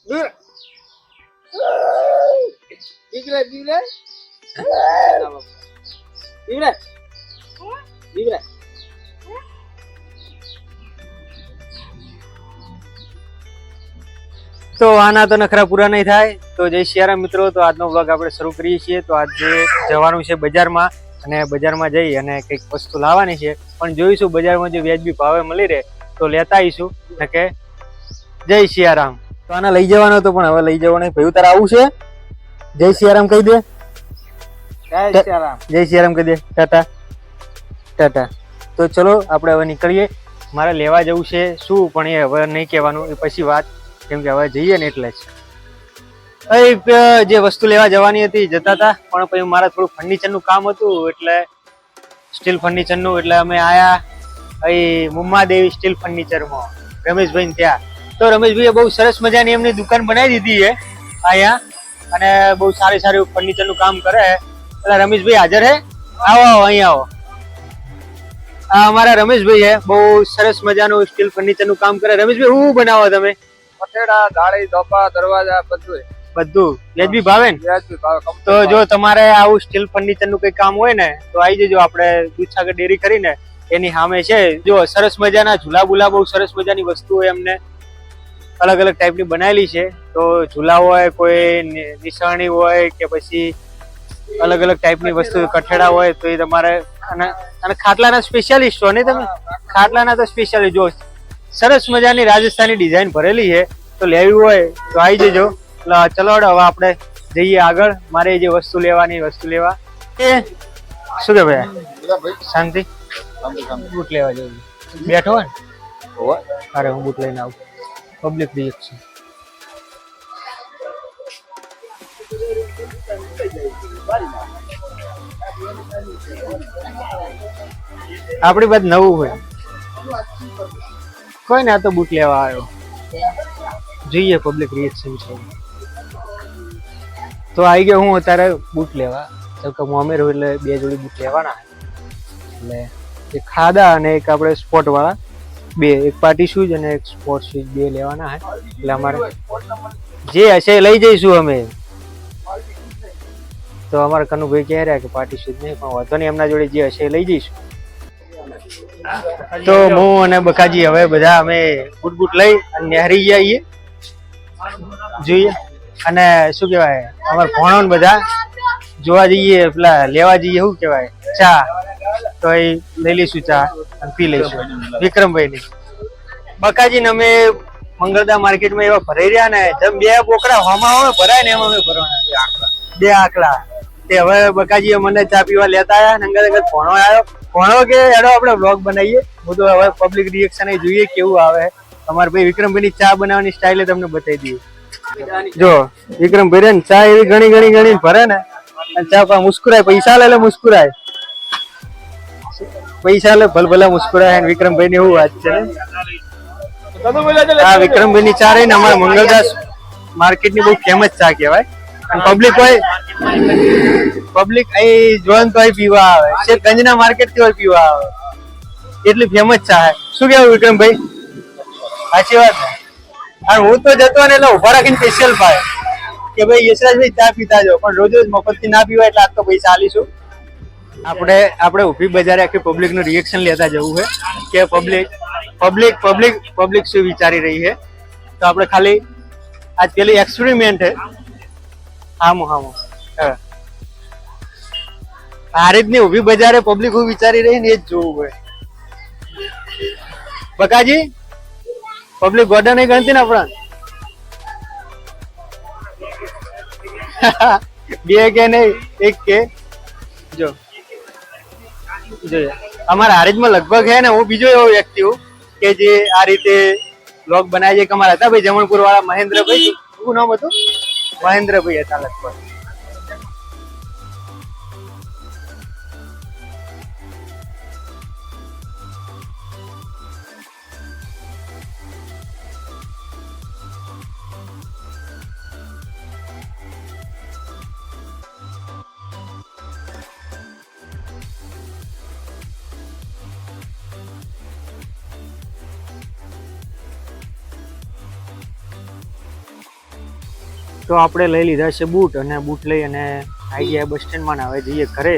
તો આના તો નખરા પૂરા નહીં થાય. તો જય સિયારામ મિત્રો, તો આજનો વ્લોગ આપણે શરૂ કરીએ છીએ. તો આજે જવાનું છે બજારમાં, અને બજારમાં જઈ અને કંઈક વસ્તુ લાવવાની છે, પણ જોઈશું બજારમાં જે વ્યાજબી ભાવે મળી રહે તો લેતા આવીશું. કે જય સિયારામ. તો આને લઈ જવાનો હતો પણ હવે લઈ જવાનો. ભાઈ તારે આવું છે? જય સિયારામ કહી દે. જય સિયારામ કહી દે. ટાટા ટાટા. તો ચલો આપણે હવે નીકળીએ. મારે લેવા જવું છે શું, પણ એ હવે નહીં કહેવાનું, એ પછી વાત, કેમ કે હવે જઈએ ને એટલે જ જે વસ્તુ લેવા જવાની હતી જતા હતા, પણ પછી મારે થોડું ફર્નિચરનું કામ હતું, એટલે સ્ટીલ ફર્નિચરનું, એટલે અમે આયા અહીં મુમ્માદેવી સ્ટીલ ફર્નિચરમાં રમેશભાઈ ત્યાં. તો રમેશભાઈએ બહુ સરસ મજાની એમની દુકાન બનાવી દીધી છે અહીંયા, અને બહુ સારી સારી ફર્નિચરનું કામ કરે. એટલે રમેશભાઈ હાજર હે? આવો આવો અહીં આવો. આ અમારા રમેશભાઈ છે, બહુ સરસ મજાનું સ્ટીલ ફર્નિચરનું કામ કરે. રમેશભાઈ શું બનાવો તમે? પટેડા, ગાળી, ધોપા, દરવાજા બધું વ્યાજબી ભાવે ને? તો જો તમારે આવું સ્ટીલ ફર્નિચર નું કઈ કામ હોય ને તો આવી જજો. આપણે દૂધસાગર ડેરી કરીને એની સામે છે. જો સરસ મજાના ઝૂલા બુલા, બહુ સરસ મજાની વસ્તુઓ એમને અલગ અલગ ટાઈપની બનાવેલી છે. તો ઝૂલા હોય, કોઈ નિશાણી હોય, કે પછી અલગ અલગ ટાઈપની વસ્તુ, કઠેડા હોય, તો એ તમારે અને ખાટલાના સ્પેશિયાલિસ્ટ હો ને તમે? ખાટલાના તો સ્પેશિયાલિસ્ટ. જો સરસ મજાની રાજસ્થાની ડિઝાઇન ભરેલી છે, તો લેવી હોય તો આવી જજો. ચલો હવે આપણે જઈએ આગળ. મારે જે વસ્તુ લેવાની વસ્તુ લેવા. એ શું કે ભાઈ શાંતિ? બૂટ લેવા જવું. બેઠો હોય ને? અરે હું બૂટ લઈને આવું. Public reaction. આપણી બાદ નવું હોય કોઈ ને, આ તો બૂટ લેવા આવ્યો. જોઈએ પબ્લિક રિએક્શન છે. તો આવી ગયો હું અત્યારે બૂટ લેવા. મોમેર હોય એટલે બે જોડી બૂટ લેવાના. એટલે એક ખાધા અને એક આપણે સ્પોર્ટ વાળા બે, એક પાર્ટી શૂઝ અને એક સ્પોર્ટ શૂઝ બે લેવાના. એટલે અમારે જે હશે લઈ જઈશું અમે. તો અમારા કનુભાઈ કહે રહ્યા કે પાર્ટી શૂઝ નહીં, પણ વાંધો નહીં, એમના જોડે જે હશે એ લઈ જઈશું. તો હું અને બકાજી હવે બધા અમે બૂટ લઈ અને નેહરી જઈએ. જોઈએ અને શું કેવાય, અમારા ભણો બધા જોવા જઈએ, પેલા લેવા જઈએ, શું કેવાય, ચા. તો એ લઈ લઈશું ચા અને પી લઈશું વિક્રમભાઈ ની. બકાજી ને અમે મંગળદા માર્કેટમાં એવા ભરાઈ રહ્યા ને, જેમ બે બોકડા હોમાં હોય ભરાય ને એમ અમે ભરવાના બે આકડા. તે હવે બકાજી મને ચા પીવા લેતા આવ્યા. અંગત અંગત ભણો આવ્યો. ભણો કે એનો આપણે વ્લોગ બનાવીએ. હું તો હવે પબ્લિક રિએક્શન જોઈએ કેવું આવે. અમારે ભાઈ વિક્રમભાઈ ની ચા બનાવવાની સ્ટાઇલ તમને બતાવી દઈએ. જો વિક્રમભાઈ ને ચા એવી ઘણી ઘણી ઘણી ભરે ને, ચા મુસ્કુરાય, પૈસા લે મુસ્કુરાય, પૈસા લે ભલભલા મુસ્કુરાય. વિક્રમભાઈ ની એવું વાત છે. આ વિક્રમભાઈ ની ચા રહી ને અમારા મંગળદાસ માર્કેટ ની બહુ ફેમસ ચા કહેવાય. અને પબ્લિક અહીં જોન તો પીવા આવે છે. ગંજના માર્કેટ થી પીવા આવે, એટલી ફેમસ ચા. શું કેવું વિક્રમભાઈ? સાચી વાત ને? અને હું તો જતો ને એટલે ઉભા રાખીને સ્પેશિયલ પાય કે ભાઈ યશરાજભાઈ ચા પીતા જાઓ, પણ રોજ રોજ મફત થી ના પીવાય, એટલે આજ તો પૈસા આલીશું. આપણે ઉભી બજારે આખી પબ્લિક નું રિએક્શન લેતા જવું છે કે પબ્લિક શું વિચારી રહી છે. તો આપણે ખાલી આજ પેલી એક્સપેરિમેન્ટ છે. હામો આ રીતની ઉભી બજારે પબ્લિક શું વિચારી રહી ને એ જ જોવું હોય. બકાજી પબ્લિક ગોડા નહીં ગણતી ને આપણા બે કે નહીં એક કે. જો અમારા હારીજમાં લગભગ હે ને હું બીજો એવો વ્યક્તિ હું કે જે આ રીતે બ્લોગ બનાવે છે. કે અમારા હતા ભાઈ જમણપુર વાળા મહેન્દ્રભાઈ, શું નામ હતું? મહેન્દ્રભાઈ હતા લગભગ. તો આપણે લઈ લીધા છે બૂટ અને બૂટ લઈ અને આવી ગયા બસ સ્ટેન્ડમાં ને હવે જઈએ ઘરે